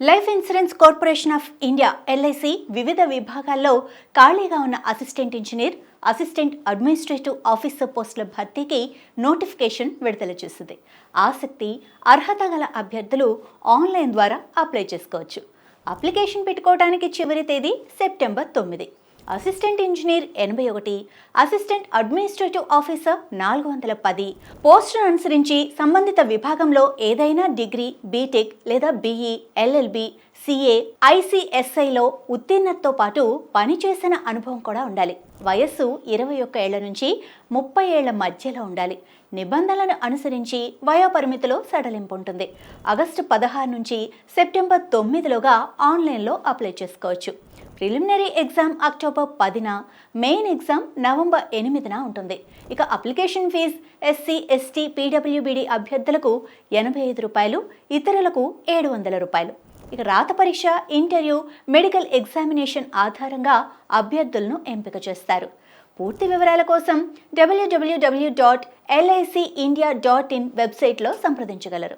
Life insurance corporation of India LIC వివిధ విభాగాల్లో ఖాళీగా ఉన్న assistant engineer, assistant administrative officer పోస్టుల భర్తీకి నోటిఫికేషన్ విడుదల చేసింది. ఆసక్తి, అర్హత గల అభ్యర్థులు ఆన్లైన్ ద్వారా అప్లై చేసుకోవచ్చు. అప్లికేషన్ పెట్టుకోవడానికి చివరి తేదీ September 9. Assistant engineer 81, assistant administrative officer 410. పోస్టును అనుసరించి సంబంధిత విభాగంలో ఏదైనా డిగ్రీ, బీటెక్ లేదా బీఈ, ఎల్ఎల్బి, సిఏ, ఐసిఎస్ఐలో ఉత్తీర్ణతతో పాటు పనిచేసిన అనుభవం కూడా ఉండాలి. వయస్సు 21 ఏళ్ల నుంచి 30 ఏళ్ల మధ్యలో ఉండాలి. నిబంధనలను అనుసరించి వయోపరిమితిలో సడలింపు ఉంటుంది. ఆగస్టు 16 నుంచి సెప్టెంబర్ 9లోగా ఆన్లైన్లో అప్లై చేసుకోవచ్చు. ప్రిలిమినరీ ఎగ్జామ్ అక్టోబర్ 10న, మెయిన్ ఎగ్జామ్ నవంబర్ 8న ఉంటుంది. ఇక application fee SC, ST, PWBD అభ్యర్థులకు రూ. 85, ఇతరులకు రూ. 700. ఇక రాత పరీక్ష, ఇంటర్వ్యూ, మెడికల్ ఎగ్జామినేషన్ ఆధారంగా అభ్యర్థులను ఎంపిక చేస్తారు. పూర్తి వివరాల కోసం www.licindia.in వెబ్సైట్లో సంప్రదించగలరు.